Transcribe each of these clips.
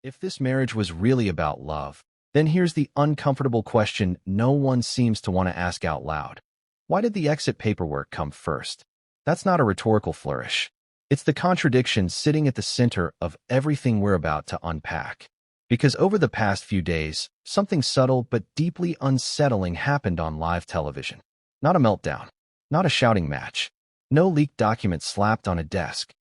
If this marriage was really about love, then here's the uncomfortable question no one seems to want to ask out loud. Why did the exit paperwork come first? That's not a rhetorical flourish. It's the contradiction sitting at the center of everything we're about to unpack. Because over the past few days, something subtle but deeply unsettling happened on live television. Not a meltdown, not a shouting match, no leaked document slapped on a desk.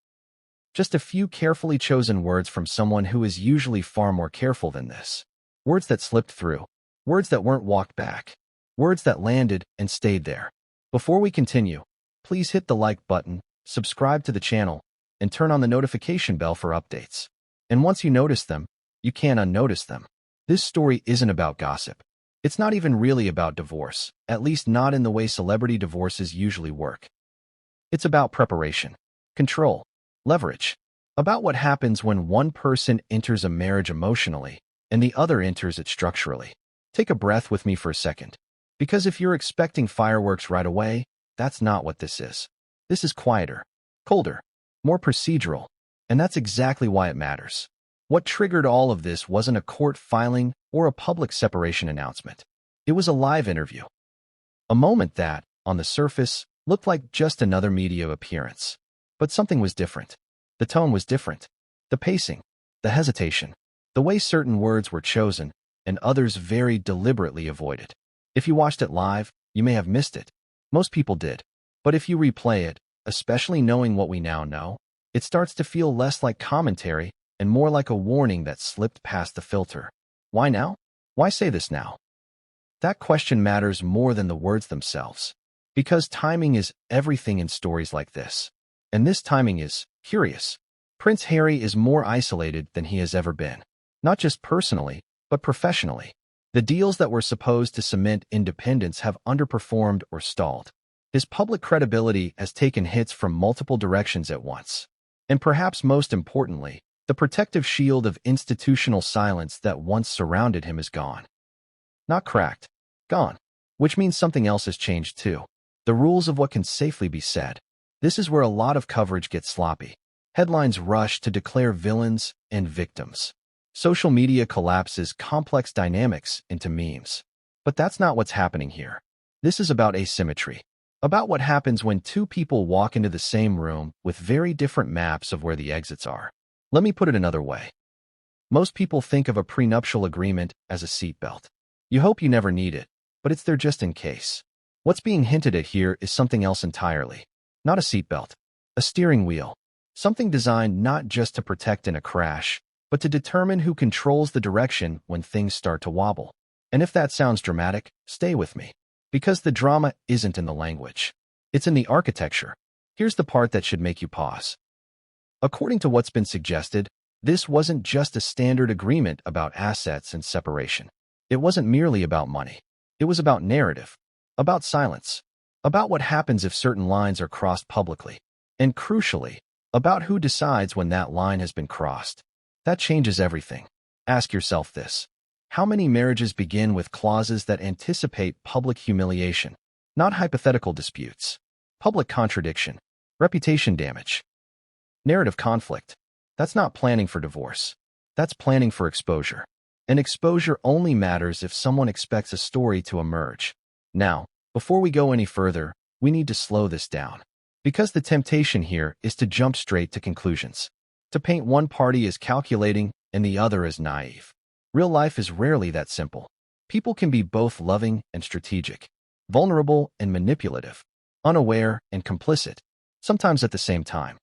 Just a few carefully chosen words from someone who is usually far more careful than this. Words that slipped through, words that weren't walked back, words that landed and stayed there. Before we continue, please hit the like button, subscribe to the channel, and turn on the notification bell for updates. And once you notice them, you can't unnotice them. This story isn't about gossip. It's not even really about divorce, at least not in the way celebrity divorces usually work. It's about preparation, control, leverage, about what happens when one person enters a marriage emotionally and the other enters it structurally. Take a breath with me for a second, because if you're expecting fireworks right away, that's not what this is. This is quieter, colder, more procedural, and that's exactly why it matters. What triggered all of this wasn't a court filing or a public separation announcement. It was a live interview. A moment that, on the surface, looked like just another media appearance. But something was different. The tone was different. The pacing, the hesitation, the way certain words were chosen and others very deliberately avoided. If you watched it live, you may have missed it. Most people did. But if you replay it, especially knowing what we now know, it starts to feel less like commentary and more like a warning that slipped past the filter. Why now? Why say this now? That question matters more than the words themselves. Because timing is everything in stories like this. And this timing is curious. Prince Harry is more isolated than he has ever been. Not just personally, but professionally. The deals that were supposed to cement independence have underperformed or stalled. His public credibility has taken hits from multiple directions at once. And perhaps most importantly, the protective shield of institutional silence that once surrounded him is gone. Not cracked, gone. Which means something else has changed too. The rules of what can safely be said. This is where a lot of coverage gets sloppy. Headlines rush to declare villains and victims. Social media collapses complex dynamics into memes. But that's not what's happening here. This is about asymmetry. About what happens when two people walk into the same room with very different maps of where the exits are. Let me put it another way. Most people think of a prenuptial agreement as a seatbelt. You hope you never need it, but it's there just in case. What's being hinted at here is something else entirely. Not a seatbelt, a steering wheel. Something designed not just to protect in a crash, but to determine who controls the direction when things start to wobble. And if that sounds dramatic, stay with me. Because the drama isn't in the language. It's in the architecture. Here's the part that should make you pause. According to what's been suggested, this wasn't just a standard agreement about assets and separation. It wasn't merely about money. It was about narrative, about silence, about what happens if certain lines are crossed publicly, and crucially, about who decides when that line has been crossed. That changes everything. Ask yourself this. How many marriages begin with clauses that anticipate public humiliation, not hypothetical disputes, public contradiction, reputation damage, narrative conflict? That's not planning for divorce. That's planning for exposure. And exposure only matters if someone expects a story to emerge. Now, before we go any further, we need to slow this down. Because the temptation here is to jump straight to conclusions. To paint one party as calculating and the other as naive. Real life is rarely that simple. People can be both loving and strategic, vulnerable and manipulative, unaware and complicit, sometimes at the same time.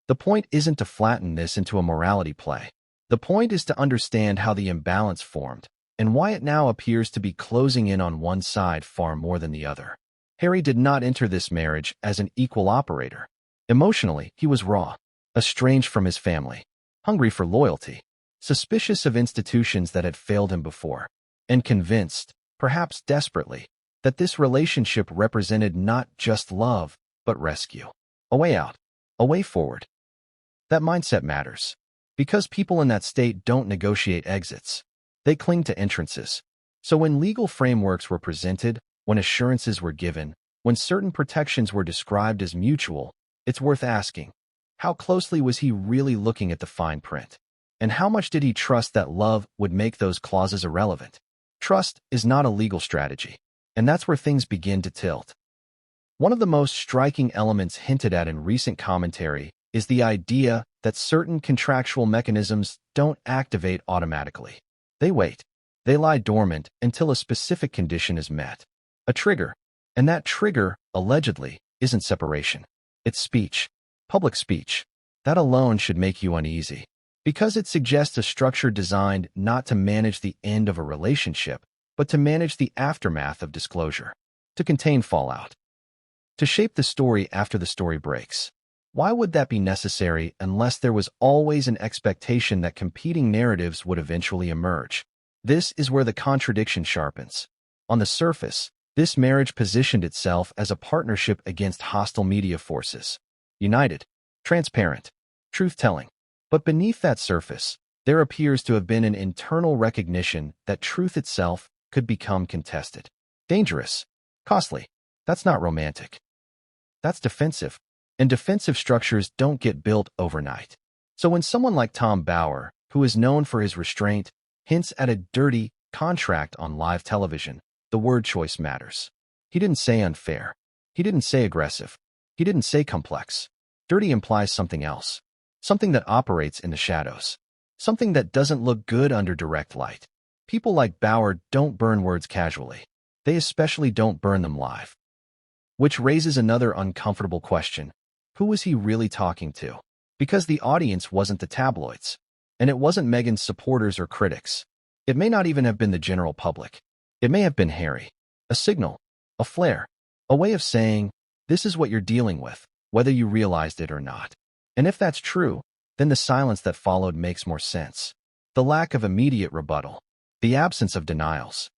The point isn't to flatten this into a morality play. The point is to understand how the imbalance formed and why it now appears to be closing in on one side far more than the other. Harry did not enter this marriage as an equal operator. Emotionally, he was raw, estranged from his family, hungry for loyalty, suspicious of institutions that had failed him before, and convinced, perhaps desperately, that this relationship represented not just love, but rescue. A way out, a way forward. That mindset matters, because people in that state don't negotiate exits. They cling to entrances. So when legal frameworks were presented, when assurances were given, when certain protections were described as mutual, it's worth asking, how closely was he really looking at the fine print? And how much did he trust that love would make those clauses irrelevant? Trust is not a legal strategy, and that's where things begin to tilt. One of the most striking elements hinted at in recent commentary is the idea that certain contractual mechanisms don't activate automatically. They wait. They lie dormant until a specific condition is met. A trigger. And that trigger, allegedly, isn't separation. It's speech. Public speech. That alone should make you uneasy, because it suggests a structure designed not to manage the end of a relationship, but to manage the aftermath of disclosure, to contain fallout, to shape the story after the story breaks. Why would that be necessary unless there was always an expectation that competing narratives would eventually emerge? This is where the contradiction sharpens. On the surface, this marriage positioned itself as a partnership against hostile media forces. United, transparent, truth-telling. But beneath that surface, there appears to have been an internal recognition that truth itself could become contested. Dangerous. Costly. That's not romantic. That's defensive. And defensive structures don't get built overnight. So when someone like Tom Bauer, who is known for his restraint, hints at a dirty contract on live television, the word choice matters. He didn't say unfair. He didn't say aggressive. He didn't say complex. Dirty implies something else. Something that operates in the shadows. Something that doesn't look good under direct light. People like Bauer don't burn words casually. They especially don't burn them live. Which raises another uncomfortable question. Who was he really talking to? Because the audience wasn't the tabloids. And it wasn't Meghan's supporters or critics. It may not even have been the general public. It may have been Harry. A signal. A flare. A way of saying, this is what you're dealing with, whether you realized it or not. And if that's true, then the silence that followed makes more sense. The lack of immediate rebuttal. The absence of denials.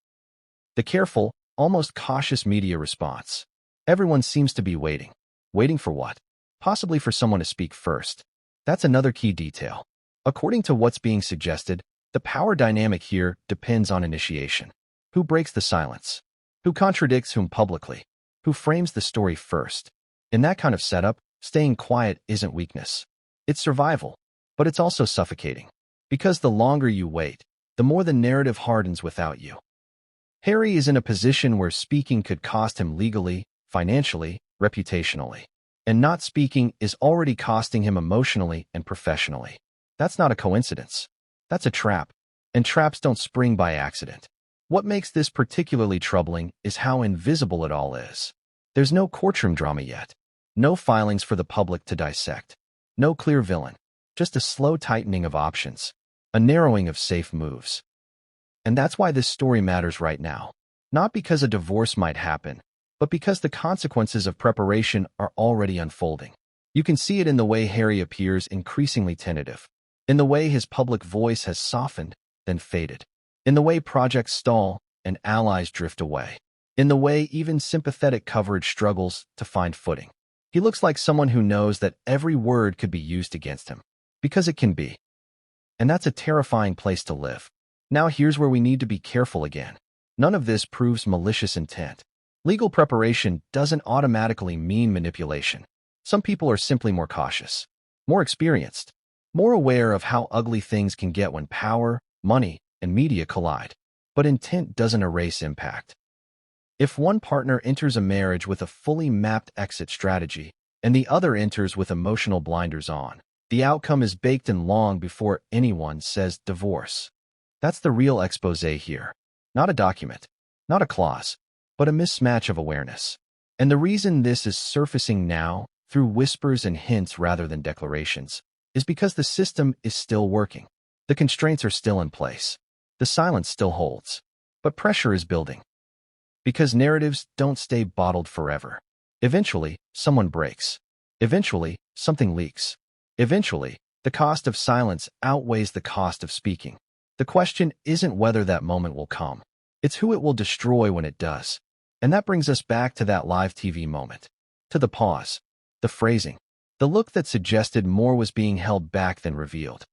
The careful, almost cautious media response. Everyone seems to be waiting. Waiting for what? Possibly for someone to speak first. That's another key detail. According to what's being suggested, the power dynamic here depends on initiation. Who breaks the silence? Who contradicts whom publicly? Who frames the story first? In that kind of setup, staying quiet isn't weakness. It's survival, but it's also suffocating. Because the longer you wait, the more the narrative hardens without you. Harry is in a position where speaking could cost him legally, financially, reputationally. And not speaking is already costing him emotionally and professionally. That's not a coincidence. That's a trap. And traps don't spring by accident. What makes this particularly troubling is how invisible it all is. There's no courtroom drama yet. No filings for the public to dissect. No clear villain. Just a slow tightening of options. A narrowing of safe moves. And that's why this story matters right now. Not because a divorce might happen, but because the consequences of preparation are already unfolding. You can see it in the way Harry appears increasingly tentative, in the way his public voice has softened, then faded, in the way projects stall and allies drift away, in the way even sympathetic coverage struggles to find footing. He looks like someone who knows that every word could be used against him, because it can be. And that's a terrifying place to live. Now here's where we need to be careful again. None of this proves malicious intent. Legal preparation doesn't automatically mean manipulation. Some people are simply more cautious, more experienced, more aware of how ugly things can get when power, money, and media collide. But intent doesn't erase impact. If one partner enters a marriage with a fully mapped exit strategy, and the other enters with emotional blinders on, the outcome is baked in long before anyone says divorce. That's the real expose here. Not a document, not a clause, but a mismatch of awareness. And the reason this is surfacing now, through whispers and hints rather than declarations, is because the system is still working. The constraints are still in place. The silence still holds. But pressure is building. Because narratives don't stay bottled forever. Eventually, someone breaks. Eventually, something leaks. Eventually, the cost of silence outweighs the cost of speaking. The question isn't whether that moment will come. It's who it will destroy when it does. And that brings us back to that live TV moment. To the pause. The phrasing. The look that suggested more was being held back than revealed.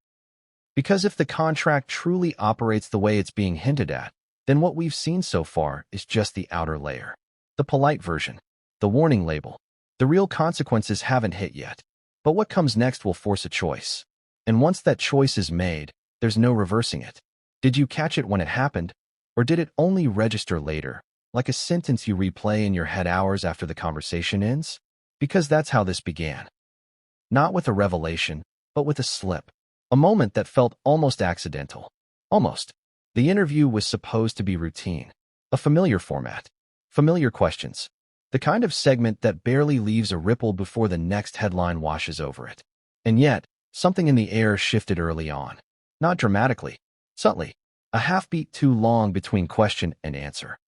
Because if the contract truly operates the way it's being hinted at, then what we've seen so far is just the outer layer. The polite version. The warning label. The real consequences haven't hit yet. But what comes next will force a choice. And once that choice is made, There's no reversing it. Did you catch it when it happened, or did it only register later, like a sentence you replay in your head hours after the conversation ends? Because that's how this began. Not with a revelation, but with a slip. A moment that felt almost accidental. Almost. The interview was supposed to be routine. A familiar format. Familiar questions. The kind of segment that barely leaves a ripple before the next headline washes over it. And yet, something in the air shifted early on. Not dramatically. Subtly. A half-beat too long between question and answer.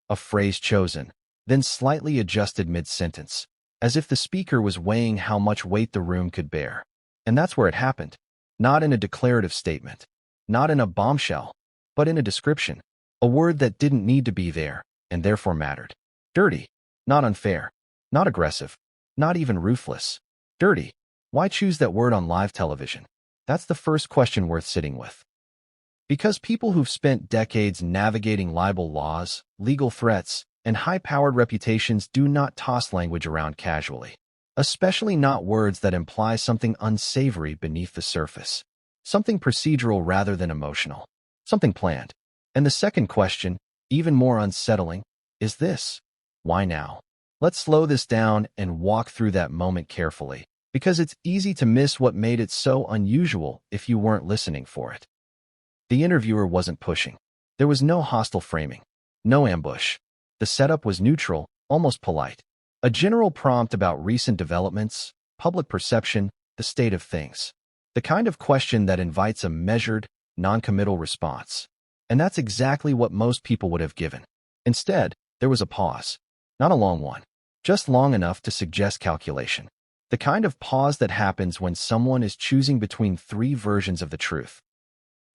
A phrase chosen, then slightly adjusted mid-sentence, as if the speaker was weighing how much weight the room could bear. And that's where it happened. Not in a declarative statement. Not in a bombshell. But in a description. A word that didn't need to be there, and therefore mattered. Dirty. Not unfair. Not aggressive. Not even ruthless. Dirty. Why choose that word on live television? That's the first question worth sitting with. Because people who've spent decades navigating libel laws, legal threats, and high-powered reputations do not toss language around casually. Especially not words that imply something unsavory beneath the surface. Something procedural rather than emotional. Something planned. And the second question, even more unsettling, is this. Why now? Let's slow this down and walk through that moment carefully, because it's easy to miss what made it so unusual if you weren't listening for it. The interviewer wasn't pushing. There was no hostile framing. No ambush. The setup was neutral, almost polite. A general prompt about recent developments, public perception, the state of things. The kind of question that invites a measured, non-committal response. And that's exactly what most people would have given. Instead, there was a pause. Not a long one. Just long enough to suggest calculation. The kind of pause that happens when someone is choosing between three versions of the truth.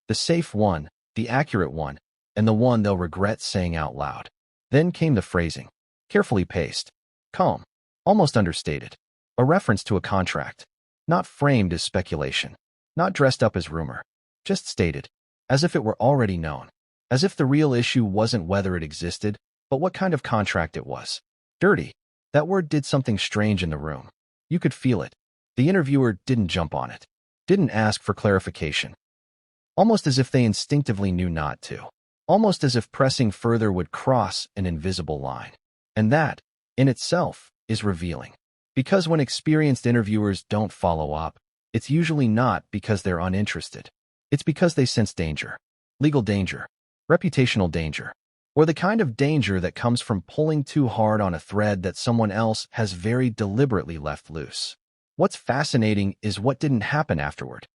The safe one, the accurate one, and the one they'll regret saying out loud. Then came the phrasing. Carefully paced. Calm. Almost understated. A reference to a contract. Not framed as speculation. Not dressed up as rumor. Just stated. As if it were already known. As if the real issue wasn't whether it existed, but what kind of contract it was. Dirty. That word did something strange in the room. You could feel it. The interviewer didn't jump on it. Didn't ask for clarification. Almost as if they instinctively knew not to. Almost as if pressing further would cross an invisible line. And that, in itself, is revealing. Because when experienced interviewers don't follow up, it's usually not because they're uninterested. It's because they sense danger. Legal danger. Reputational danger. Or the kind of danger that comes from pulling too hard on a thread that someone else has very deliberately left loose. What's fascinating is what didn't happen afterward.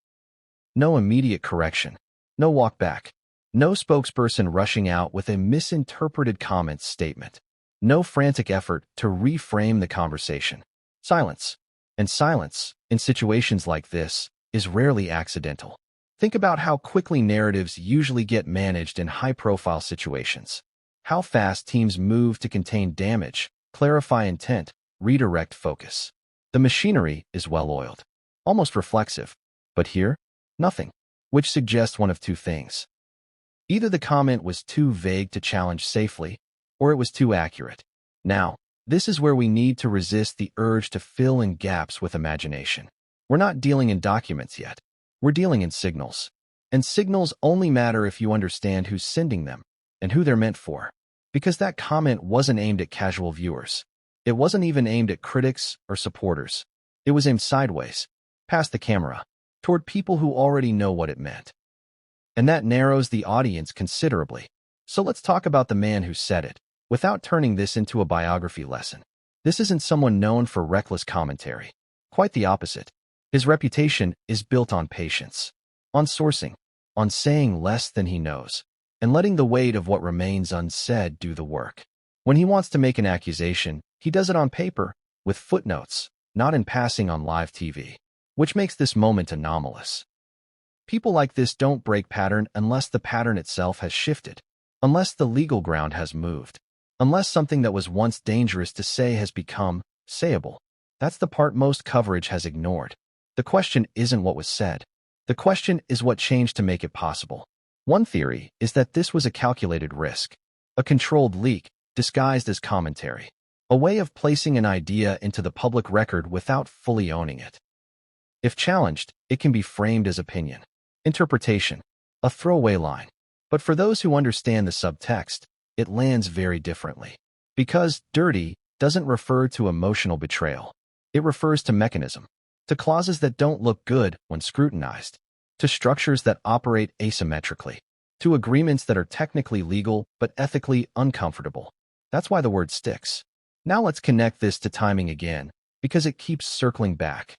No immediate correction. No walk back. No spokesperson rushing out with a misinterpreted comment statement. No frantic effort to reframe the conversation. Silence. And silence, in situations like this, is rarely accidental. Think about how quickly narratives usually get managed in high-profile situations. How fast teams move to contain damage, clarify intent, redirect focus. The machinery is well-oiled. Almost reflexive. But here, nothing. Which suggests one of two things. Either the comment was too vague to challenge safely, or it was too accurate. Now, this is where we need to resist the urge to fill in gaps with imagination. We're not dealing in documents yet. We're dealing in signals. And signals only matter if you understand who's sending them and who they're meant for. Because that comment wasn't aimed at casual viewers. It wasn't even aimed at critics or supporters. It was aimed sideways, past the camera, toward people who already know what it meant. And that narrows the audience considerably. So let's talk about the man who said it, without turning this into a biography lesson. This isn't someone known for reckless commentary. Quite the opposite. His reputation is built on patience, on sourcing, on saying less than he knows, and letting the weight of what remains unsaid do the work. When he wants to make an accusation, he does it on paper, with footnotes, not in passing on live TV, which makes this moment anomalous. People like this don't break pattern unless the pattern itself has shifted, unless the legal ground has moved, unless something that was once dangerous to say has become sayable. That's the part most coverage has ignored. The question isn't what was said. The question is what changed to make it possible. One theory is that this was a calculated risk, a controlled leak disguised as commentary, a way of placing an idea into the public record without fully owning it. If challenged, it can be framed as opinion. Interpretation. A throwaway line. But for those who understand the subtext, it lands very differently. Because dirty doesn't refer to emotional betrayal. It refers to mechanism, to clauses that don't look good when scrutinized, to structures that operate asymmetrically, to agreements that are technically legal but ethically uncomfortable. That's why the word sticks. Now let's connect this to timing again, because it keeps circling back.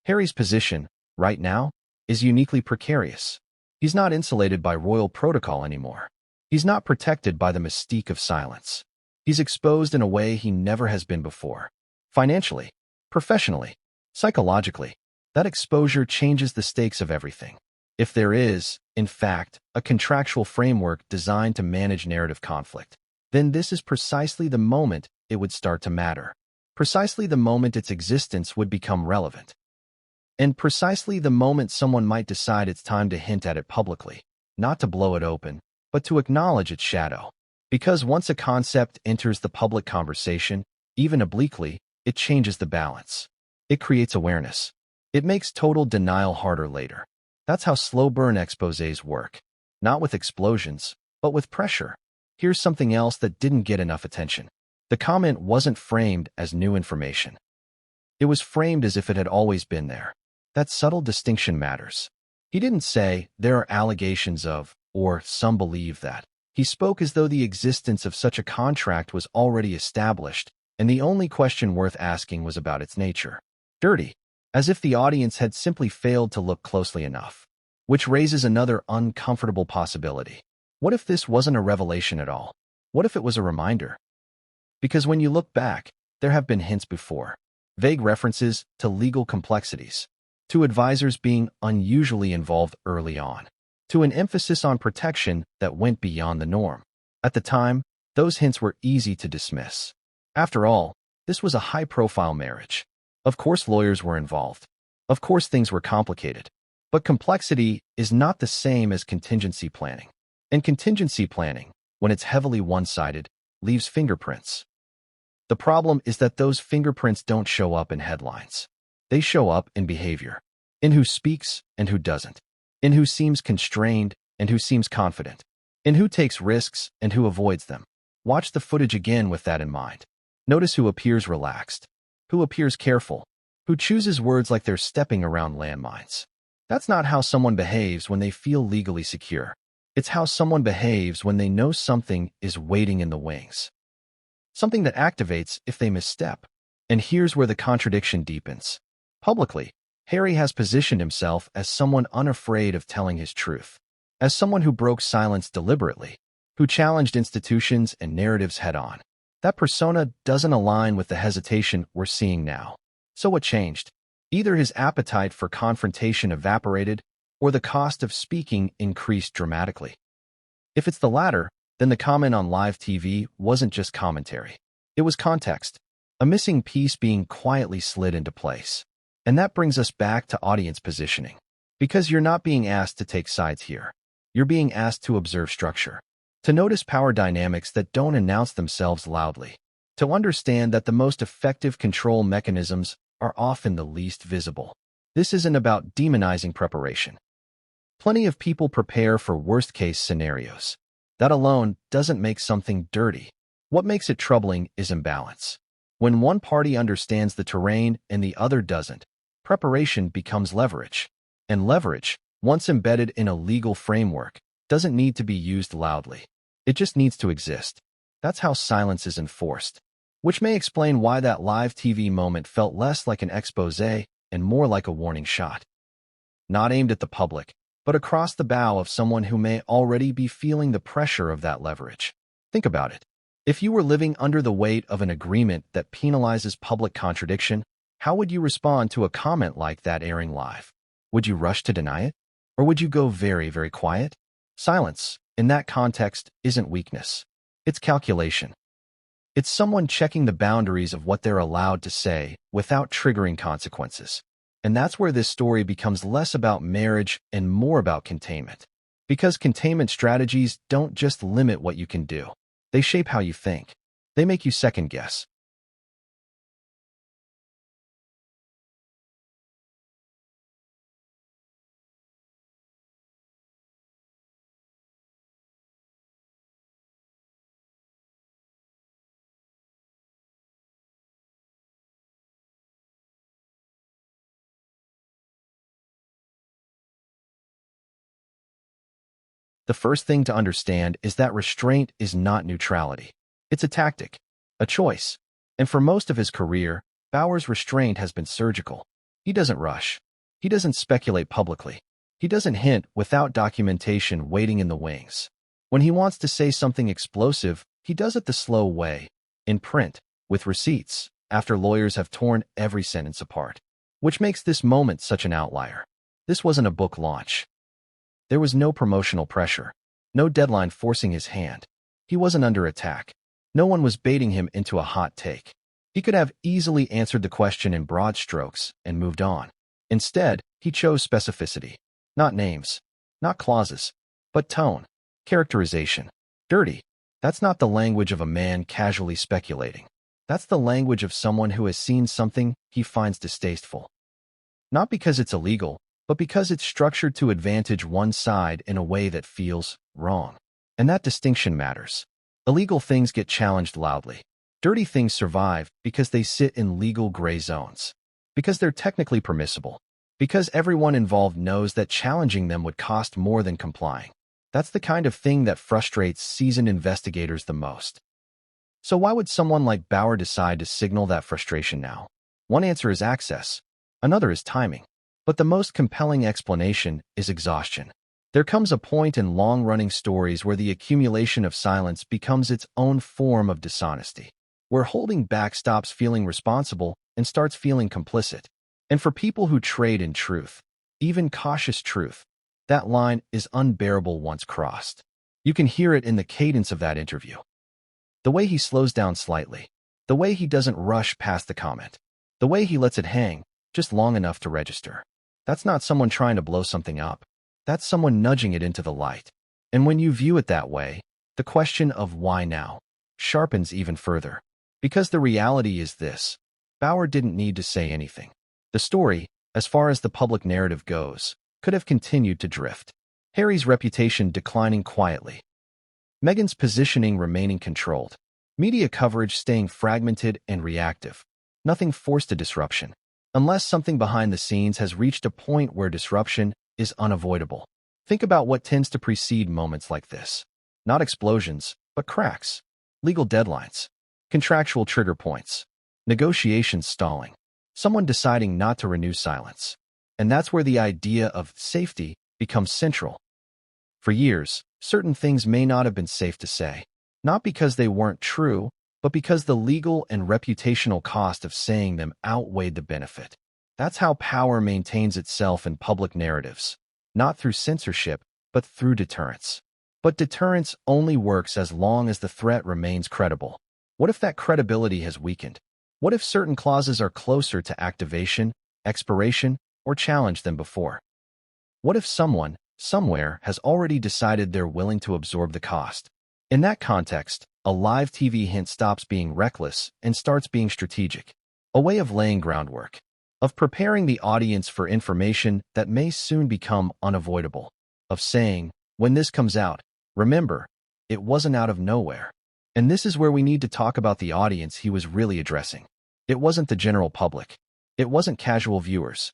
Harry's position, right now, is uniquely precarious. He's not insulated by royal protocol anymore. He's not protected by the mystique of silence. He's exposed in a way he never has been before. Financially, professionally, psychologically, that exposure changes the stakes of everything. If there is, in fact, a contractual framework designed to manage narrative conflict, then this is precisely the moment it would start to matter. Precisely the moment its existence would become relevant. And precisely the moment someone might decide it's time to hint at it publicly, not to blow it open, but to acknowledge its shadow. Because once a concept enters the public conversation, even obliquely, it changes the balance. It creates awareness. It makes total denial harder later. That's how slow burn exposés work. Not with explosions, but with pressure. Here's something else that didn't get enough attention. The comment wasn't framed as new information. It was framed as if it had always been there. That subtle distinction matters. He didn't say, there are allegations of, or some believe that. He spoke as though the existence of such a contract was already established, and the only question worth asking was about its nature. Dirty. As if the audience had simply failed to look closely enough. Which raises another uncomfortable possibility. What if this wasn't a revelation at all? What if it was a reminder? Because when you look back, there have been hints before. Vague references to legal complexities. To advisors being unusually involved early on. To an emphasis on protection that went beyond the norm. At the time, those hints were easy to dismiss. After all, this was a high-profile marriage. Of course lawyers were involved. Of course things were complicated. But complexity is not the same as contingency planning. And contingency planning, when it's heavily one-sided, leaves fingerprints. The problem is that those fingerprints don't show up in headlines. They show up in behavior. In who speaks and who doesn't. In who seems constrained and who seems confident. In who takes risks and who avoids them. Watch the footage again with that in mind. Notice who appears relaxed. Who appears careful. Who chooses words like they're stepping around landmines. That's not how someone behaves when they feel legally secure. It's how someone behaves when they know something is waiting in the wings. Something that activates if they misstep. And here's where the contradiction deepens. Publicly, Harry has positioned himself as someone unafraid of telling his truth. As someone who broke silence deliberately. Who challenged institutions and narratives head-on. That persona doesn't align with the hesitation we're seeing now. So what changed? Either his appetite for confrontation evaporated, or the cost of speaking increased dramatically. If it's the latter, then the comment on live TV wasn't just commentary. It was context, a missing piece being quietly slid into place. And that brings us back to audience positioning. Because you're not being asked to take sides here. You're being asked to observe structure. To notice power dynamics that don't announce themselves loudly. To understand that the most effective control mechanisms are often the least visible. This isn't about demonizing preparation. Plenty of people prepare for worst-case scenarios. That alone doesn't make something dirty. What makes it troubling is imbalance. When one party understands the terrain and the other doesn't, preparation becomes leverage. And leverage, once embedded in a legal framework, doesn't need to be used loudly. It just needs to exist. That's how silence is enforced. Which may explain why that live TV moment felt less like an exposé and more like a warning shot. Not aimed at the public, but across the bow of someone who may already be feeling the pressure of that leverage. Think about it. If you were living under the weight of an agreement that penalizes public contradiction, how would you respond to a comment like that airing live? Would you rush to deny it? Or would you go very, very quiet? Silence, in that context, isn't weakness. It's calculation. It's someone checking the boundaries of what they're allowed to say without triggering consequences. And that's where this story becomes less about marriage and more about containment. Because containment strategies don't just limit what you can do. They shape how you think. They make you second guess. The first thing to understand is that restraint is not neutrality. It's a tactic, a choice. And for most of his career, Bauer's restraint has been surgical. He doesn't rush. He doesn't speculate publicly. He doesn't hint without documentation waiting in the wings. When he wants to say something explosive, he does it the slow way, in print, with receipts, after lawyers have torn every sentence apart. Which makes this moment such an outlier. This wasn't a book launch. There was no promotional pressure, no deadline forcing his hand. He wasn't under attack. No one was baiting him into a hot take. He could have easily answered the question in broad strokes and moved on. Instead, he chose specificity. Not names, not clauses, but tone, characterization. Dirty. That's not the language of a man casually speculating. That's the language of someone who has seen something he finds distasteful. Not because it's illegal, but because it's structured to advantage one side in a way that feels wrong. And that distinction matters. Illegal things get challenged loudly. Dirty things survive because they sit in legal gray zones. Because they're technically permissible. Because everyone involved knows that challenging them would cost more than complying. That's the kind of thing that frustrates seasoned investigators the most. So why would someone like Bauer decide to signal that frustration now? One answer is access. Another is timing. But the most compelling explanation is exhaustion. There comes a point in long-running stories where the accumulation of silence becomes its own form of dishonesty, where holding back stops feeling responsible and starts feeling complicit. And for people who trade in truth, even cautious truth, that line is unbearable once crossed. You can hear it in the cadence of that interview. The way he slows down slightly, the way he doesn't rush past the comment, the way he lets it hang just long enough to register. That's not someone trying to blow something up. That's someone nudging it into the light. And when you view it that way, the question of why now sharpens even further. Because the reality is this: Bauer didn't need to say anything. The story, as far as the public narrative goes, could have continued to drift. Harry's reputation declining quietly. Meghan's positioning remaining controlled. Media coverage staying fragmented and reactive. Nothing forced a disruption. Unless something behind the scenes has reached a point where disruption is unavoidable. Think about what tends to precede moments like this. Not explosions, but cracks. Legal deadlines. Contractual trigger points. Negotiations stalling. Someone deciding not to renew silence. And that's where the idea of safety becomes central. For years, certain things may not have been safe to say. Not because they weren't true, but because the legal and reputational cost of saying them outweighed the benefit. That's how power maintains itself in public narratives. Not through censorship, but through deterrence. But deterrence only works as long as the threat remains credible. What if that credibility has weakened? What if certain clauses are closer to activation, expiration, or challenge than before? What if someone, somewhere, has already decided they're willing to absorb the cost? In that context, a live TV hint stops being reckless and starts being strategic. A way of laying groundwork. Of preparing the audience for information that may soon become unavoidable. Of saying, when this comes out, remember, it wasn't out of nowhere. And this is where we need to talk about the audience he was really addressing. It wasn't the general public. It wasn't casual viewers.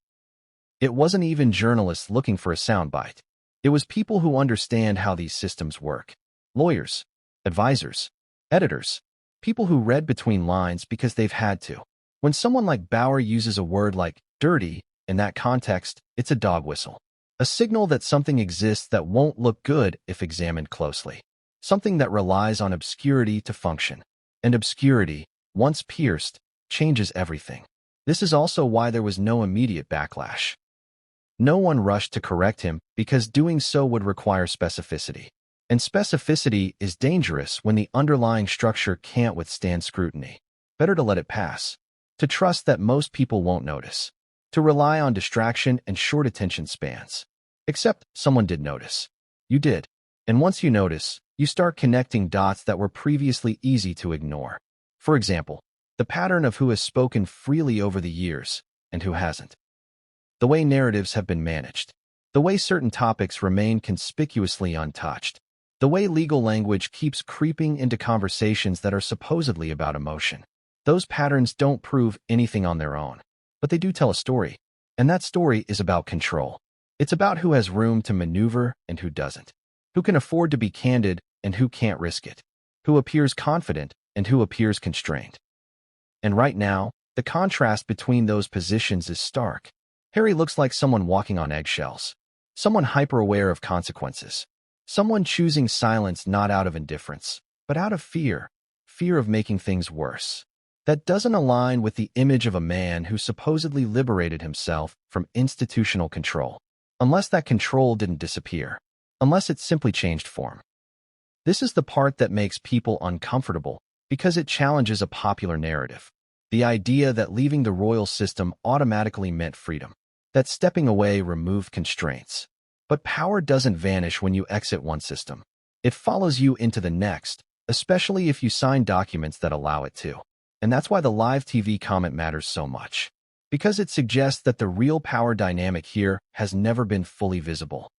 It wasn't even journalists looking for a soundbite. It was people who understand how these systems work. Lawyers, advisors, editors, people who read between lines because they've had to. When someone like Bauer uses a word like dirty, in that context, it's a dog whistle. A signal that something exists that won't look good if examined closely. Something that relies on obscurity to function. And obscurity, once pierced, changes everything. This is also why there was no immediate backlash. No one rushed to correct him because doing so would require specificity. And specificity is dangerous when the underlying structure can't withstand scrutiny. Better to let it pass. To trust that most people won't notice. To rely on distraction and short attention spans. Except someone did notice. You did. And once you notice, you start connecting dots that were previously easy to ignore. For example, the pattern of who has spoken freely over the years and who hasn't. The way narratives have been managed. The way certain topics remain conspicuously untouched. The way legal language keeps creeping into conversations that are supposedly about emotion. Those patterns don't prove anything on their own, but they do tell a story. And that story is about control. It's about who has room to maneuver and who doesn't. Who can afford to be candid and who can't risk it? Who appears confident and who appears constrained? And right now, the contrast between those positions is stark. Harry looks like someone walking on eggshells, someone hyper-aware of consequences, someone choosing silence not out of indifference, but out of fear of making things worse. That doesn't align with the image of a man who supposedly liberated himself from institutional control, unless that control didn't disappear, unless it simply changed form. This is the part that makes people uncomfortable because it challenges a popular narrative. The idea that leaving the royal system automatically meant freedom, that stepping away removed constraints. But power doesn't vanish when you exit one system. It follows you into the next, especially if you sign documents that allow it to. And that's why the live TV comment matters so much. Because it suggests that the real power dynamic here has never been fully visible.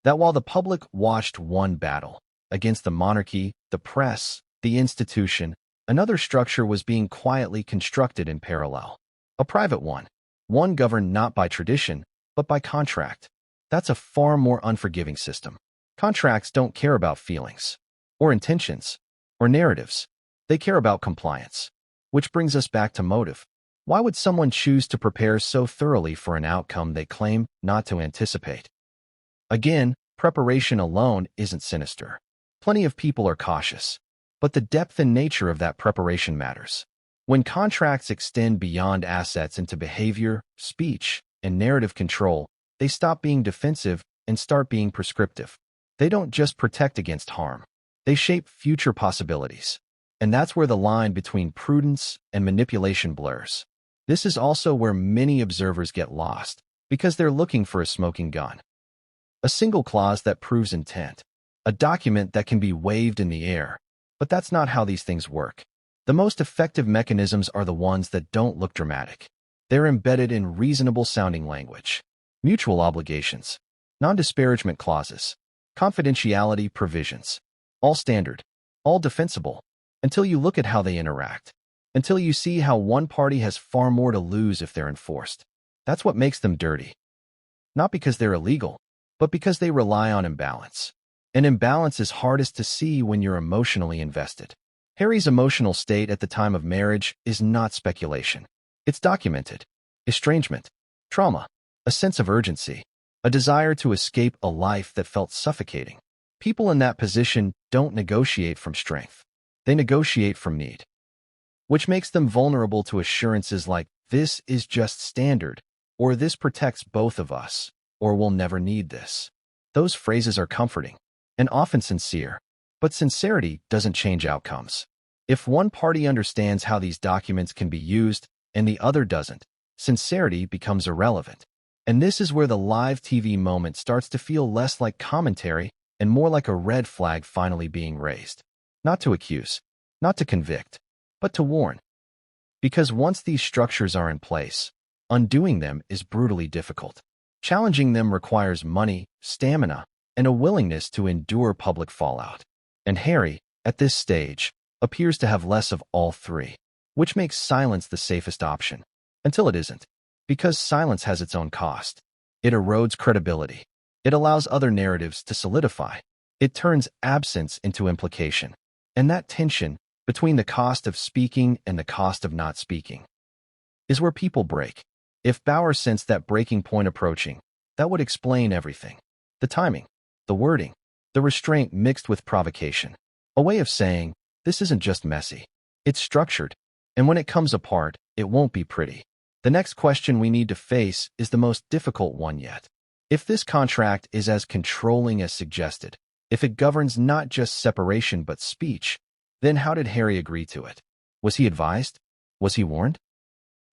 That while the public watched one battle against the monarchy, the press, the institution, another structure was being quietly constructed in parallel. A private one governed not by tradition, but by contract. That's a far more unforgiving system. Contracts don't care about feelings, or intentions, or narratives. They care about compliance. Which brings us back to motive. Why would someone choose to prepare so thoroughly for an outcome they claim not to anticipate? Again, preparation alone isn't sinister. Plenty of people are cautious. But the depth and nature of that preparation matters. When contracts extend beyond assets into behavior, speech, and narrative control, they stop being defensive and start being prescriptive. They don't just protect against harm. They shape future possibilities. And that's where the line between prudence and manipulation blurs. This is also where many observers get lost, because they're looking for a smoking gun. A single clause that proves intent. A document that can be waved in the air. But that's not how these things work. The most effective mechanisms are the ones that don't look dramatic. They're embedded in reasonable-sounding language. Mutual obligations, non-disparagement clauses, confidentiality provisions. All standard, all defensible, until you look at how they interact. Until you see how one party has far more to lose if they're enforced. That's what makes them dirty. Not because they're illegal, but because they rely on imbalance. An imbalance is hardest to see when you're emotionally invested. Harry's emotional state at the time of marriage is not speculation. It's documented. Estrangement, trauma, a sense of urgency, a desire to escape a life that felt suffocating. People in that position don't negotiate from strength. They negotiate from need. Which makes them vulnerable to assurances like, this is just standard, or this protects both of us, or we'll never need this. Those phrases are comforting, and often sincere, but sincerity doesn't change outcomes. If one party understands how these documents can be used, and the other doesn't, sincerity becomes irrelevant. And this is where the live TV moment starts to feel less like commentary and more like a red flag finally being raised. Not to accuse, not to convict, but to warn. Because once these structures are in place, undoing them is brutally difficult. Challenging them requires money, stamina, and a willingness to endure public fallout. And Harry, at this stage, appears to have less of all three, which makes silence the safest option. Until it isn't. Because silence has its own cost. It erodes credibility. It allows other narratives to solidify. It turns absence into implication. And that tension, between the cost of speaking and the cost of not speaking, is where people break. If Bauer sensed that breaking point approaching, that would explain everything. The timing, the wording, the restraint mixed with provocation. A way of saying, this isn't just messy. It's structured. And when it comes apart, it won't be pretty. The next question we need to face is the most difficult one yet. If this contract is as controlling as suggested, if it governs not just separation but speech, then how did Harry agree to it? Was he advised? Was he warned?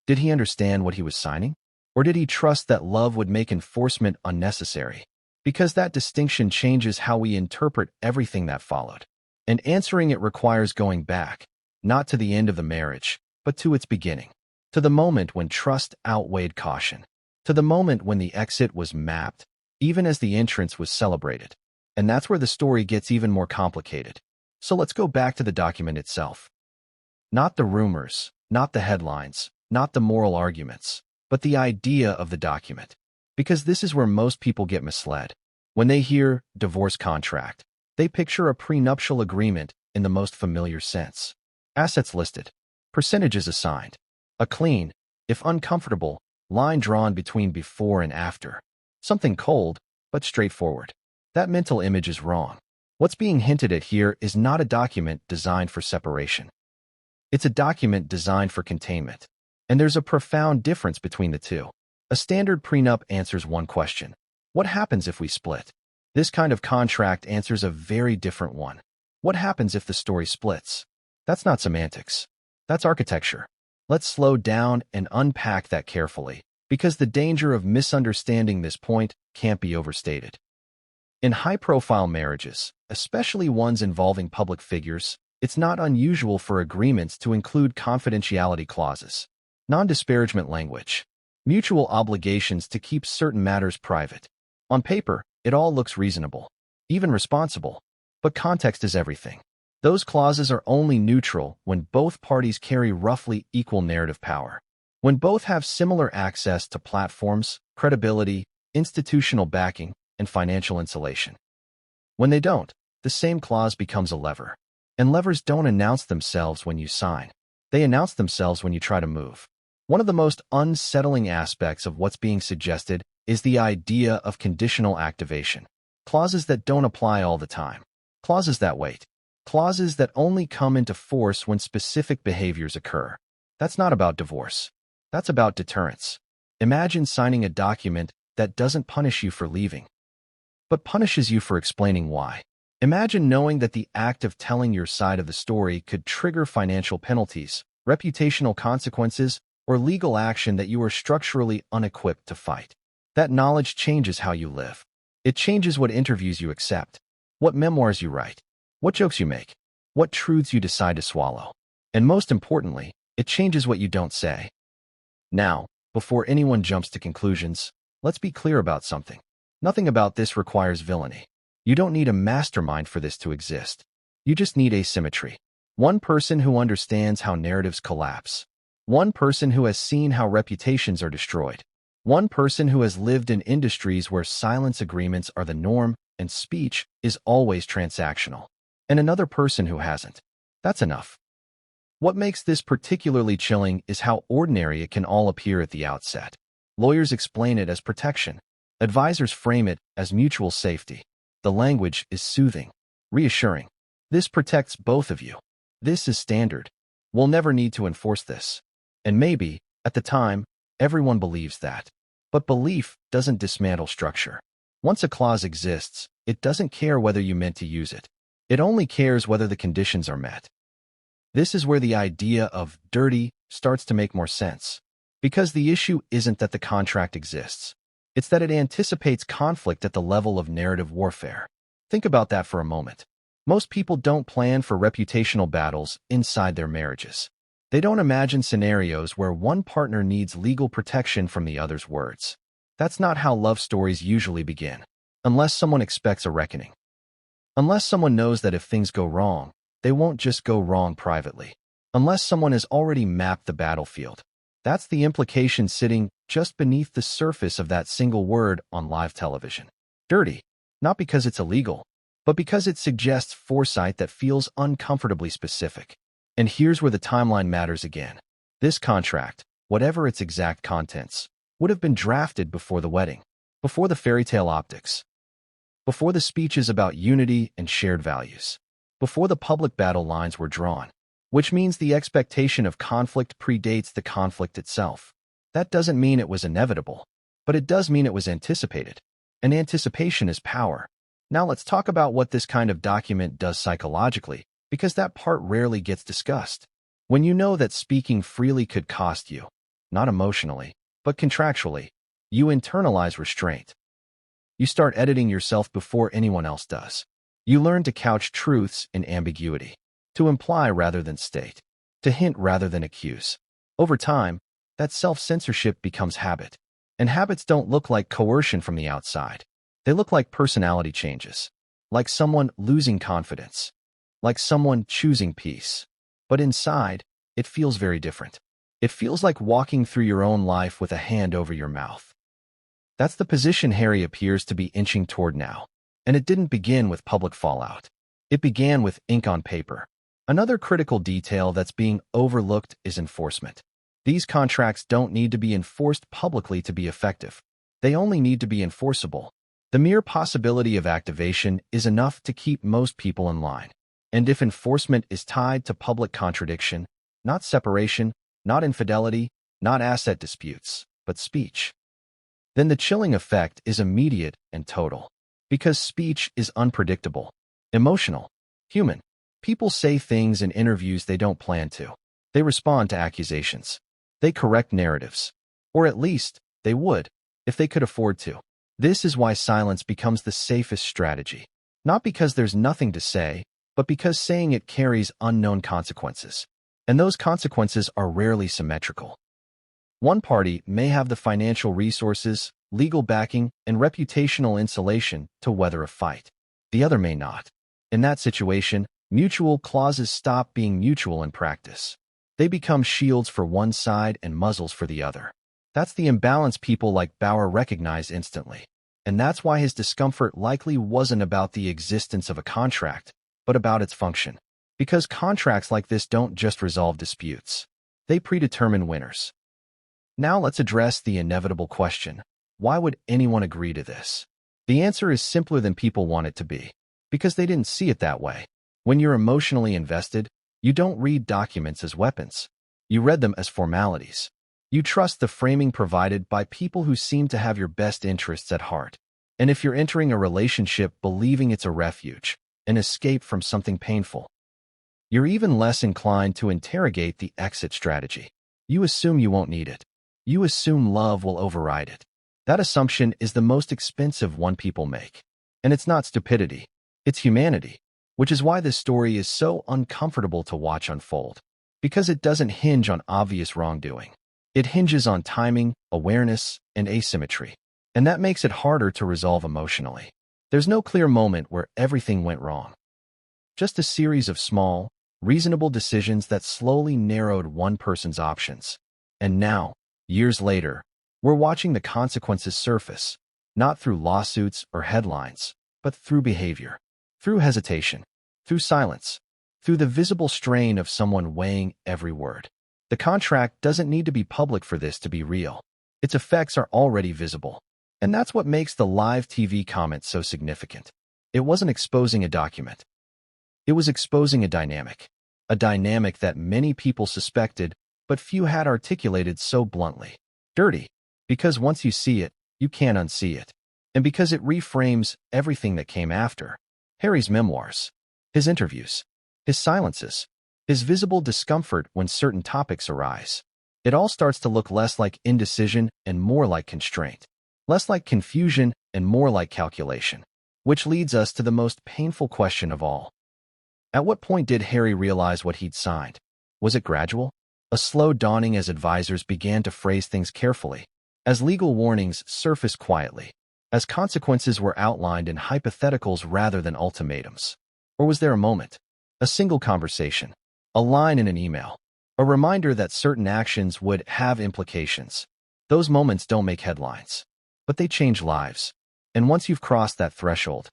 Did he understand what he was signing? Or did he trust that love would make enforcement unnecessary? Because that distinction changes how we interpret everything that followed. And answering it requires going back, not to the end of the marriage, but to its beginning. To the moment when trust outweighed caution. To the moment when the exit was mapped, even as the entrance was celebrated. And that's where the story gets even more complicated. So let's go back to the document itself. Not the rumors, not the headlines, not the moral arguments, but the idea of the document. Because this is where most people get misled. When they hear divorce contract, they picture a prenuptial agreement in the most familiar sense. Assets listed, percentages assigned, a clean, if uncomfortable, line drawn between before and after. Something cold, but straightforward. That mental image is wrong. What's being hinted at here is not a document designed for separation. It's a document designed for containment. And there's a profound difference between the two. A standard prenup answers one question. What happens if we split? This kind of contract answers a very different one. What happens if the story splits? That's not semantics. That's architecture. Let's slow down and unpack that carefully, because the danger of misunderstanding this point can't be overstated. In high-profile marriages, especially ones involving public figures, it's not unusual for agreements to include confidentiality clauses, non-disparagement language, mutual obligations to keep certain matters private. On paper, it all looks reasonable, even responsible, but context is everything. Those clauses are only neutral when both parties carry roughly equal narrative power. When both have similar access to platforms, credibility, institutional backing, and financial insulation. When they don't, the same clause becomes a lever. And levers don't announce themselves when you sign. They announce themselves when you try to move. One of the most unsettling aspects of what's being suggested is the idea of conditional activation. Clauses that don't apply all the time. Clauses that wait. Clauses that only come into force when specific behaviors occur. That's not about divorce. That's about deterrence. Imagine signing a document that doesn't punish you for leaving, but punishes you for explaining why. Imagine knowing that the act of telling your side of the story could trigger financial penalties, reputational consequences, or legal action that you are structurally unequipped to fight. That knowledge changes how you live. It changes what interviews you accept, what memoirs you write, what jokes you make, what truths you decide to swallow. And most importantly, it changes what you don't say. Now, before anyone jumps to conclusions, let's be clear about something. Nothing about this requires villainy. You don't need a mastermind for this to exist. You just need asymmetry. One person who understands how narratives collapse. One person who has seen how reputations are destroyed. One person who has lived in industries where silence agreements are the norm and speech is always transactional. And another person who hasn't. That's enough. What makes this particularly chilling is how ordinary it can all appear at the outset. Lawyers explain it as protection. Advisors frame it as mutual safety. The language is soothing, reassuring. This protects both of you. This is standard. We'll never need to enforce this. And maybe, at the time, everyone believes that. But belief doesn't dismantle structure. Once a clause exists, it doesn't care whether you meant to use it. It only cares whether the conditions are met. This is where the idea of dirty starts to make more sense. Because the issue isn't that the contract exists. It's that it anticipates conflict at the level of narrative warfare. Think about that for a moment. Most people don't plan for reputational battles inside their marriages. They don't imagine scenarios where one partner needs legal protection from the other's words. That's not how love stories usually begin, unless someone expects a reckoning. Unless someone knows that if things go wrong, they won't just go wrong privately. Unless someone has already mapped the battlefield. That's the implication sitting just beneath the surface of that single word on live television. Dirty, not because it's illegal, but because it suggests foresight that feels uncomfortably specific. And here's where the timeline matters again. This contract, whatever its exact contents, would have been drafted before the wedding, before the fairy tale optics, before the speeches about unity and shared values, before the public battle lines were drawn, which means the expectation of conflict predates the conflict itself. That doesn't mean it was inevitable, but it does mean it was anticipated. And anticipation is power. Now let's talk about what this kind of document does psychologically, because that part rarely gets discussed. When you know that speaking freely could cost you, not emotionally, but contractually, you internalize restraint. You start editing yourself before anyone else does. You learn to couch truths in ambiguity, to imply rather than state, to hint rather than accuse. Over time, that self-censorship becomes habit. And habits don't look like coercion from the outside. They look like personality changes, like someone losing confidence, like someone choosing peace. But inside, it feels very different. It feels like walking through your own life with a hand over your mouth. That's the position Harry appears to be inching toward now. And it didn't begin with public fallout. It began with ink on paper. Another critical detail that's being overlooked is enforcement. These contracts don't need to be enforced publicly to be effective. They only need to be enforceable. The mere possibility of activation is enough to keep most people in line. And if enforcement is tied to public contradiction, not separation, not infidelity, not asset disputes, but speech, then the chilling effect is immediate and total. Because speech is unpredictable, emotional, human. People say things in interviews they don't plan to. They respond to accusations. They correct narratives. Or at least, they would, if they could afford to. This is why silence becomes the safest strategy. Not because there's nothing to say, but because saying it carries unknown consequences. And those consequences are rarely symmetrical. One party may have the financial resources, legal backing, and reputational insulation to weather a fight. The other may not. In that situation, mutual clauses stop being mutual in practice. They become shields for one side and muzzles for the other. That's the imbalance people like Bauer recognize instantly. And that's why his discomfort likely wasn't about the existence of a contract, but about its function. Because contracts like this don't just resolve disputes. They predetermine winners. Now let's address the inevitable question. Why would anyone agree to this? The answer is simpler than people want it to be. Because they didn't see it that way. When you're emotionally invested, you don't read documents as weapons. You read them as formalities. You trust the framing provided by people who seem to have your best interests at heart. And if you're entering a relationship believing it's a refuge, an escape from something painful, you're even less inclined to interrogate the exit strategy. You assume you won't need it. You assume love will override it. That assumption is the most expensive one people make. And it's not stupidity. It's humanity. Which is why this story is so uncomfortable to watch unfold. Because it doesn't hinge on obvious wrongdoing. It hinges on timing, awareness, and asymmetry. And that makes it harder to resolve emotionally. There's no clear moment where everything went wrong. Just a series of small, reasonable decisions that slowly narrowed one person's options. And now, years later, we're watching the consequences surface, not through lawsuits or headlines, but through behavior, through hesitation, through silence, through the visible strain of someone weighing every word. The contract doesn't need to be public for this to be real. Its effects are already visible. And that's what makes the live TV comment so significant. It wasn't exposing a document. It was exposing a dynamic that many people suspected, but few had articulated so bluntly. Dirty, because once you see it, you can't unsee it. And because it reframes everything that came after. Harry's memoirs, his interviews, his silences, his visible discomfort when certain topics arise. It all starts to look less like indecision and more like constraint. Less like confusion and more like calculation. Which leads us to the most painful question of all. At what point did Harry realize what he'd signed? Was it gradual? A slow dawning as advisors began to phrase things carefully, as legal warnings surfaced quietly, as consequences were outlined in hypotheticals rather than ultimatums? Or was there a moment, a single conversation, a line in an email, a reminder that certain actions would have implications? Those moments don't make headlines, but they change lives. And once you've crossed that threshold,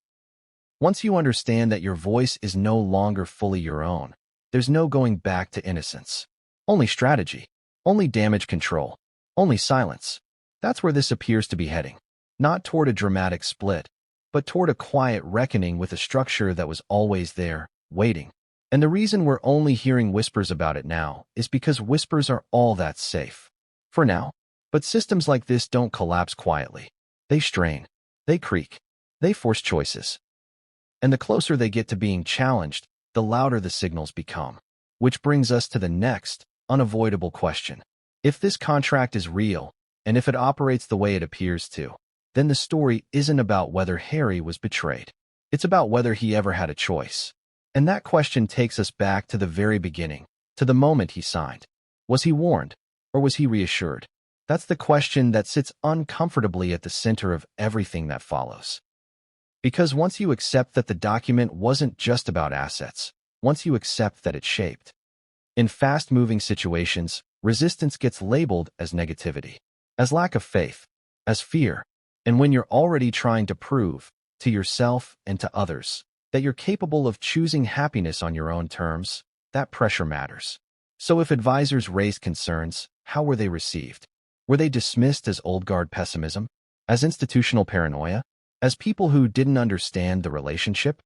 once you understand that your voice is no longer fully your own, there's no going back to innocence. Only strategy, only damage control, only silence. That's where this appears to be heading. Not toward a dramatic split, but toward a quiet reckoning with a structure that was always there, waiting. And the reason we're only hearing whispers about it now is because whispers are all that's safe. For now. But systems like this don't collapse quietly. They strain. They creak. They force choices. And the closer they get to being challenged, the louder the signals become. Which brings us to the next, unavoidable question. If this contract is real, and if it operates the way it appears to, then the story isn't about whether Harry was betrayed. It's about whether he ever had a choice. And that question takes us back to the very beginning, to the moment he signed. Was he warned, or was he reassured? That's the question that sits uncomfortably at the center of everything that follows. Because once you accept that the document wasn't just about assets, once you accept that it shaped. In fast-moving situations, resistance gets labeled as negativity, as lack of faith, as fear. And when you're already trying to prove, to yourself and to others, that you're capable of choosing happiness on your own terms, that pressure matters. So if advisors raised concerns, how were they received? Were they dismissed as old guard pessimism? As institutional paranoia? As people who didn't understand the relationship?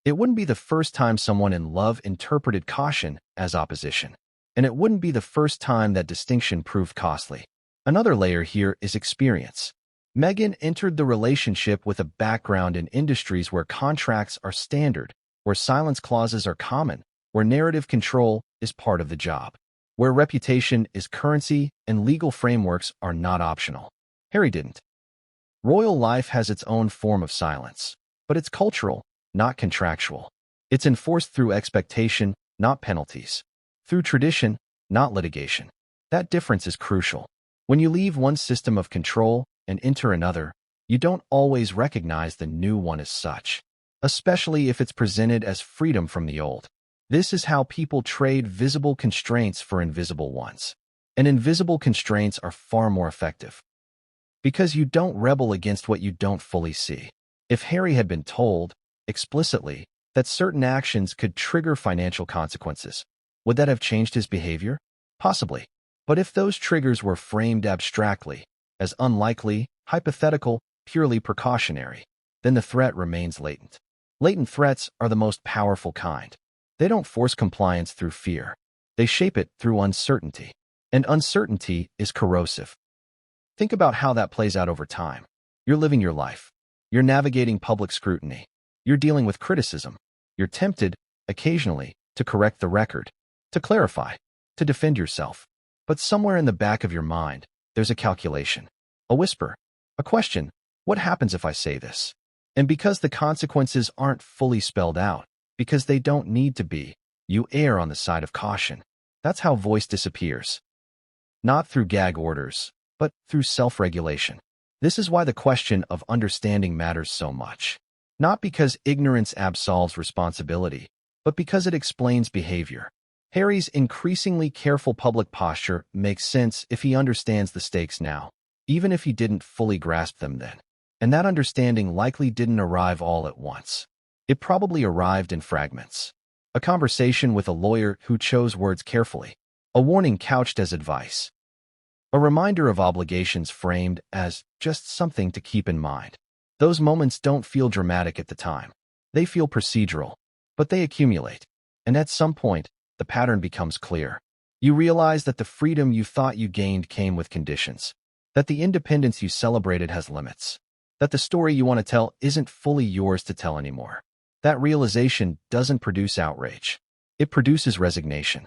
It wouldn't be the first time someone in love interpreted caution as opposition. And it wouldn't be the first time that distinction proved costly. Another layer here is experience. Meghan entered the relationship with a background in industries where contracts are standard, where silence clauses are common, where narrative control is part of the job, where reputation is currency and legal frameworks are not optional. Harry didn't. Royal life has its own form of silence, but it's cultural, not contractual. It's enforced through expectation, not penalties. Through tradition, not litigation. That difference is crucial. When you leave one system of control and enter another, you don't always recognize the new one as such, especially if it's presented as freedom from the old. This is how people trade visible constraints for invisible ones. And invisible constraints are far more effective. Because you don't rebel against what you don't fully see. If Harry had been told, explicitly, that certain actions could trigger financial consequences, would that have changed his behavior? Possibly. But if those triggers were framed abstractly, as unlikely, hypothetical, purely precautionary, then the threat remains latent. Latent threats are the most powerful kind. They don't force compliance through fear. They shape it through uncertainty. And uncertainty is corrosive. Think about how that plays out over time. You're living your life. You're navigating public scrutiny. You're dealing with criticism. You're tempted, occasionally, to correct the record, to clarify, to defend yourself. But somewhere in the back of your mind, there's a calculation, a whisper, a question. What happens if I say this? And because the consequences aren't fully spelled out, because they don't need to be, you err on the side of caution. That's how voice disappears. Not through gag orders, but through self-regulation. This is why the question of understanding matters so much. Not because ignorance absolves responsibility, but because it explains behavior. Harry's increasingly careful public posture makes sense if he understands the stakes now, even if he didn't fully grasp them then. And that understanding likely didn't arrive all at once. It probably arrived in fragments. A conversation with a lawyer who chose words carefully. A warning couched as advice. A reminder of obligations framed as just something to keep in mind. Those moments don't feel dramatic at the time. They feel procedural, but they accumulate. And at some point, the pattern becomes clear. You realize that the freedom you thought you gained came with conditions, that the independence you celebrated has limits, that the story you want to tell isn't fully yours to tell anymore. That realization doesn't produce outrage. It produces resignation.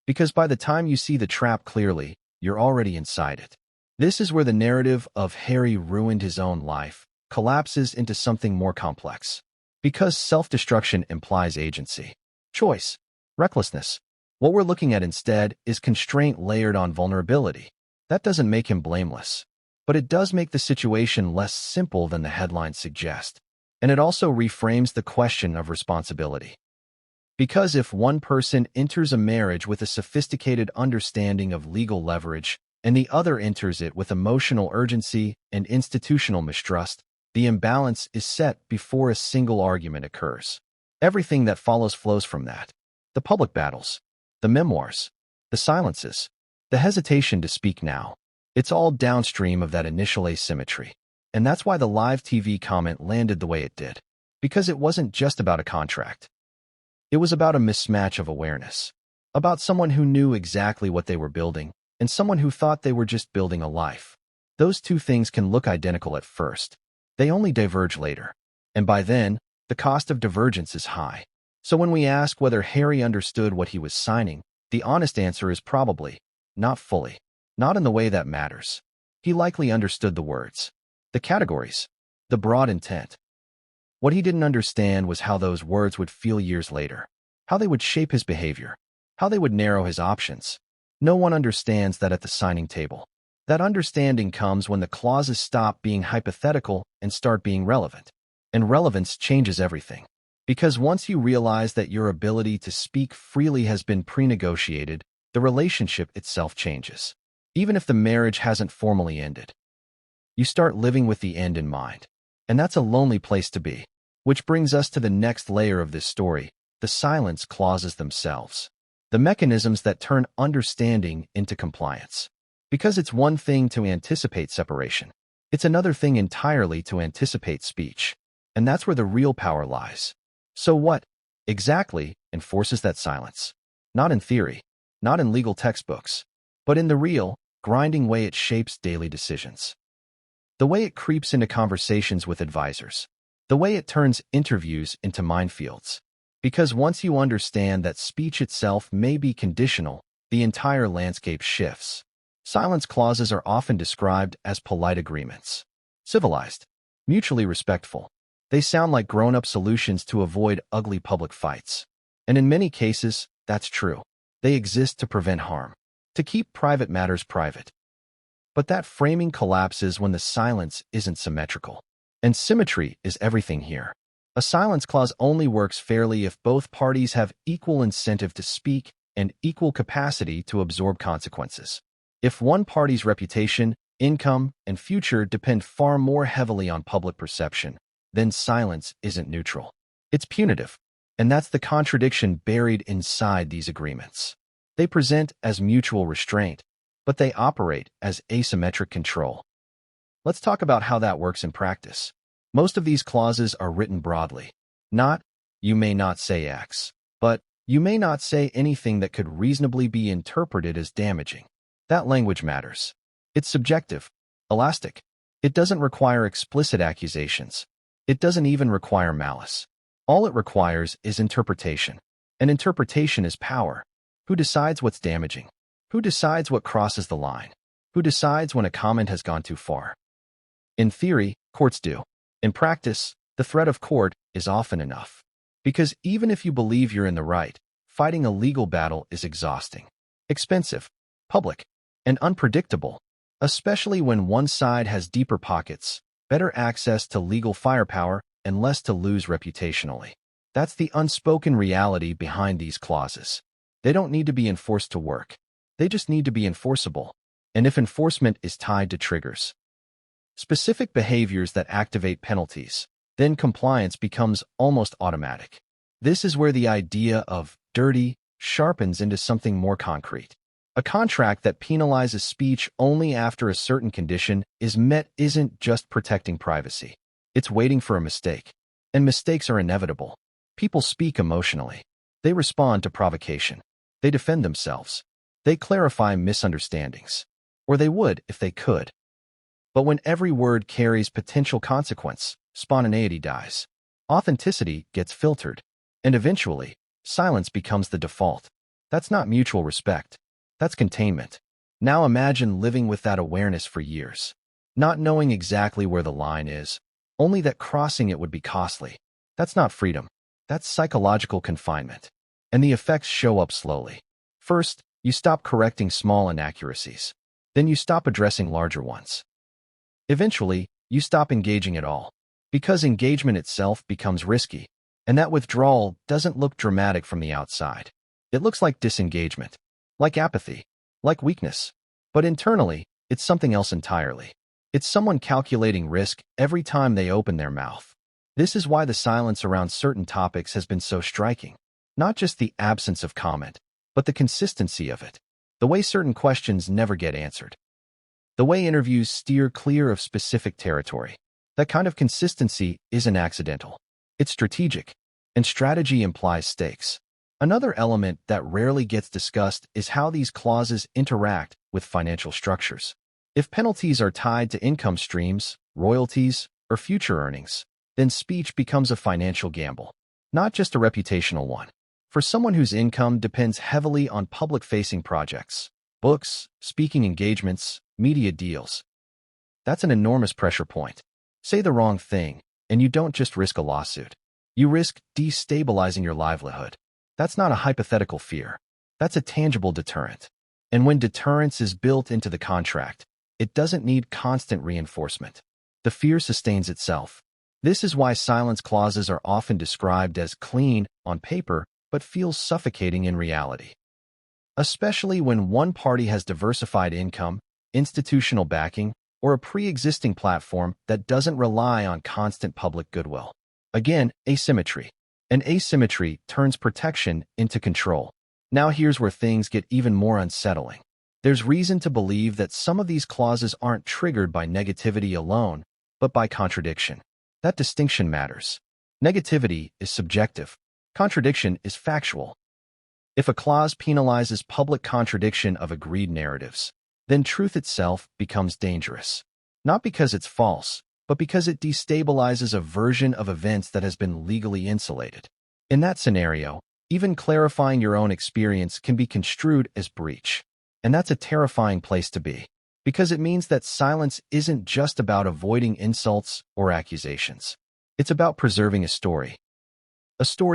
Because by the time you see the trap clearly, you're already inside it. This is where the narrative of Harry ruined his own life collapses into something more complex. Because self-destruction implies agency, choice, recklessness. What we're looking at instead is constraint layered on vulnerability. That doesn't make him blameless, but it does make the situation less simple than the headlines suggest. And it also reframes the question of responsibility. Because if one person enters a marriage with a sophisticated understanding of legal leverage, and the other enters it with emotional urgency and institutional mistrust, the imbalance is set before a single argument occurs. Everything that follows flows from that. The public battles, the memoirs, the silences, the hesitation to speak now. It's all downstream of that initial asymmetry. And that's why the live TV comment landed the way it did. Because it wasn't just about a contract. It was about a mismatch of awareness. About someone who knew exactly what they were building, and someone who thought they were just building a life. Those two things can look identical at first. They only diverge later. And by then, the cost of divergence is high. So when we ask whether Harry understood what he was signing, the honest answer is probably, not fully. Not in the way that matters. He likely understood the words, the categories, the broad intent. What he didn't understand was how those words would feel years later, how they would shape his behavior, how they would narrow his options. No one understands that at the signing table. That understanding comes when the clauses stop being hypothetical and start being relevant. And relevance changes everything. Because once you realize that your ability to speak freely has been pre-negotiated, the relationship itself changes. Even if the marriage hasn't formally ended. You start living with the end in mind. And that's a lonely place to be. Which brings us to the next layer of this story, the silence clauses themselves. The mechanisms that turn understanding into compliance. Because it's one thing to anticipate separation. It's another thing entirely to anticipate speech. And that's where the real power lies. So what exactly enforces that silence? Not in theory, not in legal textbooks, but in the real, grinding way it shapes daily decisions. The way it creeps into conversations with advisors. The way it turns interviews into minefields. Because once you understand that speech itself may be conditional, the entire landscape shifts. Silence clauses are often described as polite agreements. Civilized, mutually respectful. They sound like grown-up solutions to avoid ugly public fights. And in many cases, that's true. They exist to prevent harm, to keep private matters private. But that framing collapses when the silence isn't symmetrical. And symmetry is everything here. A silence clause only works fairly if both parties have equal incentive to speak and equal capacity to absorb consequences. If one party's reputation, income, and future depend far more heavily on public perception, then silence isn't neutral. It's punitive. And that's the contradiction buried inside these agreements. They present as mutual restraint, but they operate as asymmetric control. Let's talk about how that works in practice. Most of these clauses are written broadly. Not, you may not say X, but you may not say anything that could reasonably be interpreted as damaging. That language matters. It's subjective, elastic. It doesn't require explicit accusations. It doesn't even require malice. All it requires is interpretation. And interpretation is power. Who decides what's damaging? Who decides what crosses the line? Who decides when a comment has gone too far? In theory, courts do. In practice, the threat of court is often enough. Because even if you believe you're in the right, fighting a legal battle is exhausting, expensive, public, and unpredictable, especially when one side has deeper pockets, better access to legal firepower, and less to lose reputationally. That's the unspoken reality behind these clauses. They don't need to be enforced to work. They just need to be enforceable. And if enforcement is tied to triggers, specific behaviors that activate penalties, then compliance becomes almost automatic. This is where the idea of dirty sharpens into something more concrete. A contract that penalizes speech only after a certain condition is met isn't just protecting privacy. It's waiting for a mistake. And mistakes are inevitable. People speak emotionally. They respond to provocation. They defend themselves. They clarify misunderstandings. Or they would if they could. But when every word carries potential consequence, spontaneity dies. Authenticity gets filtered. And eventually, silence becomes the default. That's not mutual respect. That's containment. Now imagine living with that awareness for years. Not knowing exactly where the line is, only that crossing it would be costly. That's not freedom. That's psychological confinement. And the effects show up slowly. First, you stop correcting small inaccuracies. Then you stop addressing larger ones. Eventually, you stop engaging at all. Because engagement itself becomes risky. And that withdrawal doesn't look dramatic from the outside. It looks like disengagement. Like apathy. Like weakness. But internally, it's something else entirely. It's someone calculating risk every time they open their mouth. This is why the silence around certain topics has been so striking. Not just the absence of comment, but the consistency of it. The way certain questions never get answered. The way interviews steer clear of specific territory. That kind of consistency isn't accidental. It's strategic. And strategy implies stakes. Another element that rarely gets discussed is how these clauses interact with financial structures. If penalties are tied to income streams, royalties, or future earnings, then speech becomes a financial gamble, not just a reputational one. For someone whose income depends heavily on public-facing projects, books, speaking engagements, media deals, that's an enormous pressure point. Say the wrong thing, and you don't just risk a lawsuit. You risk destabilizing your livelihood. That's not a hypothetical fear. That's a tangible deterrent. And when deterrence is built into the contract, it doesn't need constant reinforcement. The fear sustains itself. This is why silence clauses are often described as clean on paper, but feel suffocating in reality. Especially when one party has diversified income, institutional backing, or a pre-existing platform that doesn't rely on constant public goodwill. Again, asymmetry. And asymmetry turns protection into control. Now here's where things get even more unsettling. There's reason to believe that some of these clauses aren't triggered by negativity alone, but by contradiction. That distinction matters. Negativity is subjective. Contradiction is factual. If a clause penalizes public contradiction of agreed narratives, then truth itself becomes dangerous. Not because it's false, but because it destabilizes a version of events that has been legally insulated. In that scenario, even clarifying your own experience can be construed as breach. And that's a terrifying place to be, because it means that silence isn't just about avoiding insults or accusations. It's about preserving a story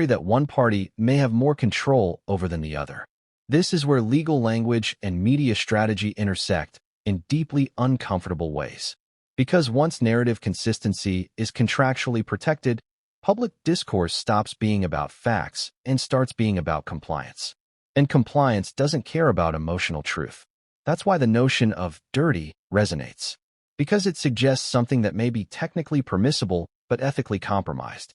that one party may have more control over than the other. This is where legal language and media strategy intersect in deeply uncomfortable ways. Because once narrative consistency is contractually protected, public discourse stops being about facts and starts being about compliance. And compliance doesn't care about emotional truth. That's why the notion of dirty resonates, because it suggests something that may be technically permissible but ethically compromised.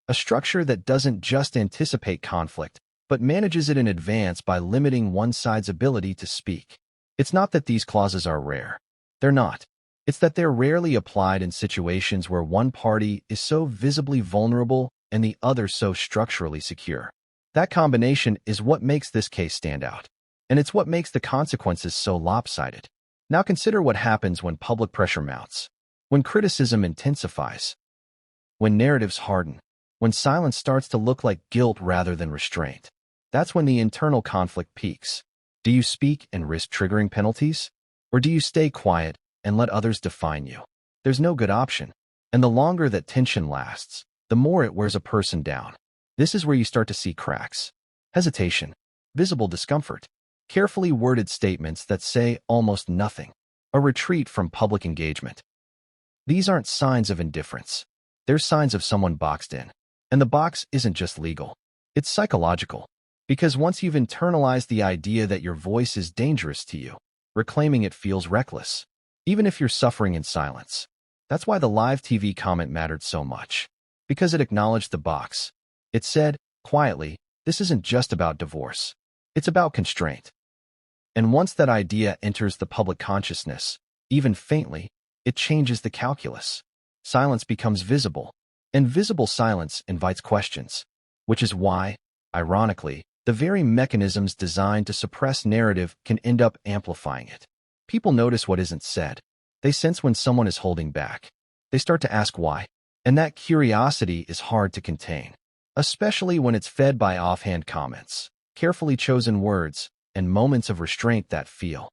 A structure that doesn't just anticipate conflict, but manages it in advance by limiting one side's ability to speak. It's not that these clauses are rare. They're not. It's that they're rarely applied in situations where one party is so visibly vulnerable and the other so structurally secure. That combination is what makes this case stand out, and it's what makes the consequences so lopsided. Now consider what happens when public pressure mounts, when criticism intensifies, when narratives harden, when silence starts to look like guilt rather than restraint. That's when the internal conflict peaks. Do you speak and risk triggering penalties? Or do you stay quiet and let others define you? There's no good option. And the longer that tension lasts, the more it wears a person down. This is where you start to see cracks, hesitation, visible discomfort, carefully worded statements that say almost nothing, a retreat from public engagement. These aren't signs of indifference. They're signs of someone boxed in. And the box isn't just legal. It's psychological. Because once you've internalized the idea that your voice is dangerous to you, reclaiming it feels reckless, even if you're suffering in silence. That's why the live TV comment mattered so much. Because it acknowledged the box. It said, quietly, this isn't just about divorce. It's about constraint. And once that idea enters the public consciousness, even faintly, it changes the calculus. Silence becomes visible. And visible silence invites questions, which is why, ironically, the very mechanisms designed to suppress narrative can end up amplifying it. People notice what isn't said. They sense when someone is holding back. They start to ask why. And that curiosity is hard to contain, especially when it's fed by offhand comments, carefully chosen words, and moments of restraint that feel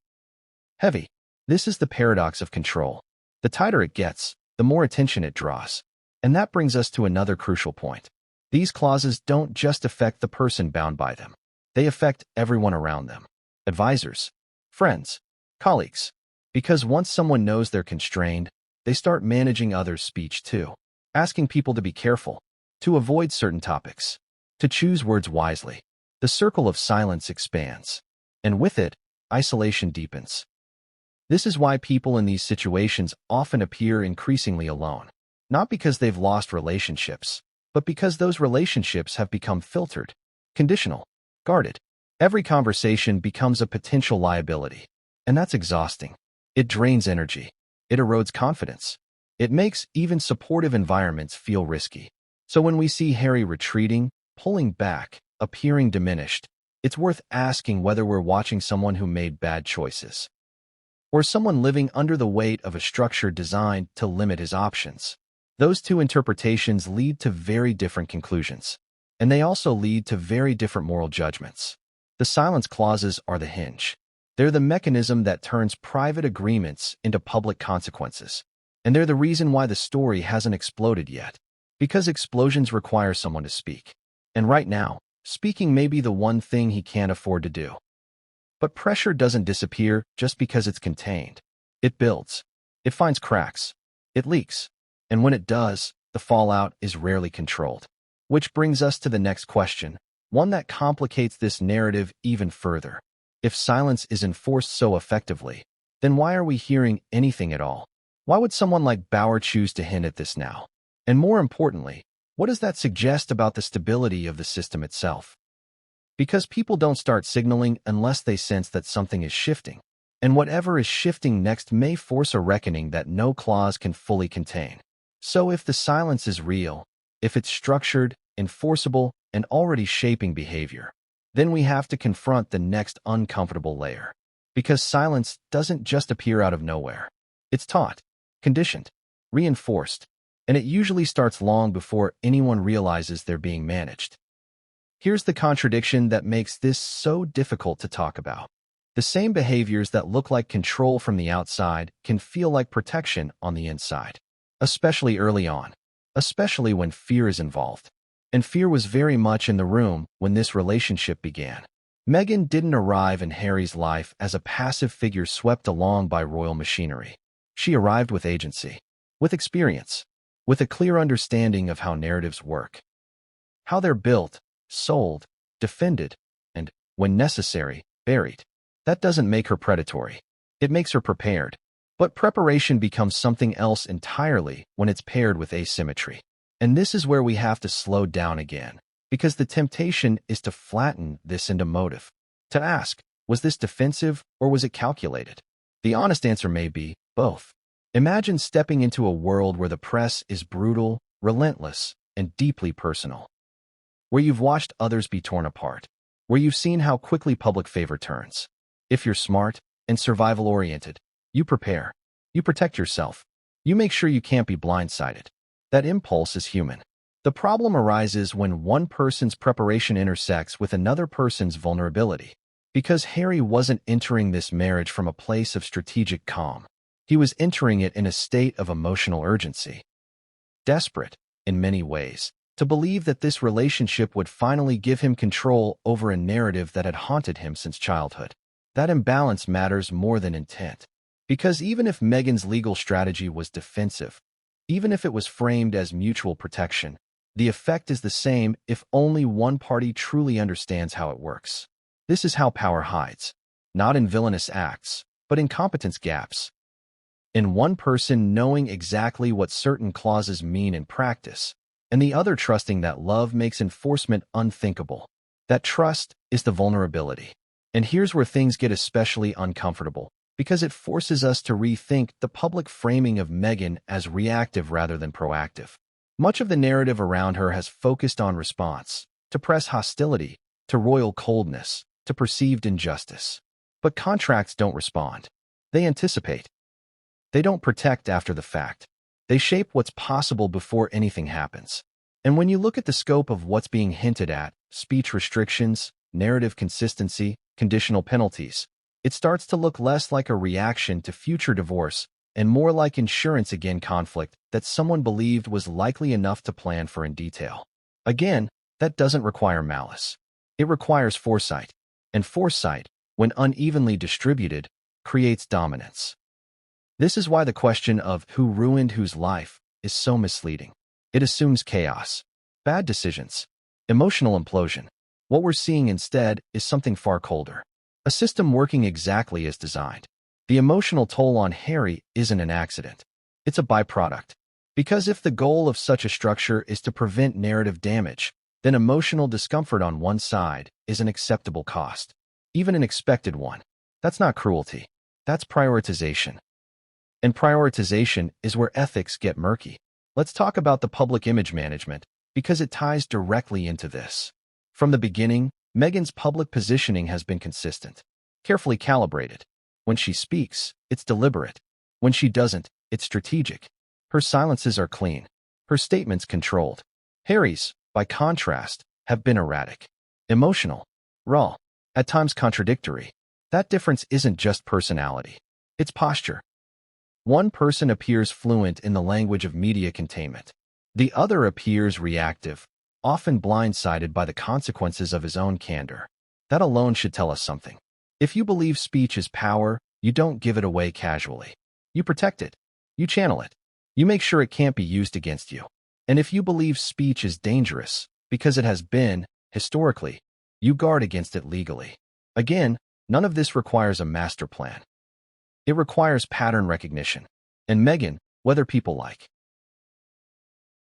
heavy. This is the paradox of control. The tighter it gets, the more attention it draws. And that brings us to another crucial point. These clauses don't just affect the person bound by them. They affect everyone around them. Advisors, friends, colleagues. Because once someone knows they're constrained, they start managing others' speech too. Asking people to be careful, to avoid certain topics, to choose words wisely. The circle of silence expands. And with it, isolation deepens. This is why people in these situations often appear increasingly alone. Not because they've lost relationships, but because those relationships have become filtered, conditional, guarded. Every conversation becomes a potential liability. And that's exhausting. It drains energy. It erodes confidence. It makes even supportive environments feel risky. So when we see Harry retreating, pulling back, appearing diminished, it's worth asking whether we're watching someone who made bad choices, or someone living under the weight of a structure designed to limit his options. Those two interpretations lead to very different conclusions, and they also lead to very different moral judgments. The silence clauses are the hinge. They're the mechanism that turns private agreements into public consequences. And they're the reason why the story hasn't exploded yet. Because explosions require someone to speak. And right now, speaking may be the one thing he can't afford to do. But pressure doesn't disappear just because it's contained. It builds. It finds cracks. It leaks. And when it does, the fallout is rarely controlled. Which brings us to the next question, one that complicates this narrative even further. If silence is enforced so effectively, then why are we hearing anything at all? Why would someone like Bauer choose to hint at this now? And more importantly, what does that suggest about the stability of the system itself? Because people don't start signaling unless they sense that something is shifting. And whatever is shifting next may force a reckoning that no clause can fully contain. So if the silence is real, if it's structured, enforceable, and already shaping behavior, then we have to confront the next uncomfortable layer. Because silence doesn't just appear out of nowhere. It's taught, conditioned, reinforced, and it usually starts long before anyone realizes they're being managed. Here's the contradiction that makes this so difficult to talk about. The same behaviors that look like control from the outside can feel like protection on the inside, especially early on, especially when fear is involved. And fear was very much in the room when this relationship began. Meghan didn't arrive in Harry's life as a passive figure swept along by royal machinery. She arrived with agency, with experience, with a clear understanding of how narratives work, how they're built, sold, defended, and, when necessary, buried. That doesn't make her predatory. It makes her prepared. But preparation becomes something else entirely when it's paired with asymmetry. And this is where we have to slow down again, because the temptation is to flatten this into motive. To ask, was this defensive or was it calculated? The honest answer may be both. Imagine stepping into a world where the press is brutal, relentless, and deeply personal. Where you've watched others be torn apart. Where you've seen how quickly public favor turns. If you're smart and survival-oriented, you prepare. You protect yourself. You make sure you can't be blindsided. That impulse is human. The problem arises when one person's preparation intersects with another person's vulnerability. Because Harry wasn't entering this marriage from a place of strategic calm. He was entering it in a state of emotional urgency. Desperate, in many ways, to believe that this relationship would finally give him control over a narrative that had haunted him since childhood. That imbalance matters more than intent. Because even if Meghan's legal strategy was defensive, even if it was framed as mutual protection, the effect is the same if only one party truly understands how it works. This is how power hides, not in villainous acts, but in competence gaps. In one person knowing exactly what certain clauses mean in practice, and the other trusting that love makes enforcement unthinkable. That trust is the vulnerability. And here's where things get especially uncomfortable, because it forces us to rethink the public framing of Meghan as reactive rather than proactive. Much of the narrative around her has focused on response, to press hostility, to royal coldness, to perceived injustice. But contracts don't respond. They anticipate. They don't protect after the fact. They shape what's possible before anything happens. And when you look at the scope of what's being hinted at, speech restrictions, narrative consistency, conditional penalties, it starts to look less like a reaction to future divorce and more like insurance against conflict that someone believed was likely enough to plan for in detail. Again, that doesn't require malice. It requires foresight. And foresight, when unevenly distributed, creates dominance. This is why the question of who ruined whose life is so misleading. It assumes chaos, bad decisions, emotional implosion. What we're seeing instead is something far colder. A system working exactly as designed. The emotional toll on Harry isn't an accident. It's a byproduct. Because if the goal of such a structure is to prevent narrative damage, then emotional discomfort on one side is an acceptable cost. Even an expected one. That's not cruelty. That's prioritization. And prioritization is where ethics get murky. Let's talk about the public image management, because it ties directly into this. From the beginning, Meghan's public positioning has been consistent, carefully calibrated. When she speaks, it's deliberate. When she doesn't, it's strategic. Her silences are clean. Her statements controlled. Harry's, by contrast, have been erratic, emotional, raw, at times contradictory. That difference isn't just personality. It's posture. One person appears fluent in the language of media containment. The other appears reactive, often blindsided by the consequences of his own candor. That alone should tell us something. If you believe speech is power, you don't give it away casually. You protect it. You channel it. You make sure it can't be used against you. And if you believe speech is dangerous, because it has been, historically, you guard against it legally. Again, none of this requires a master plan. It requires pattern recognition. And Meghan, whether people like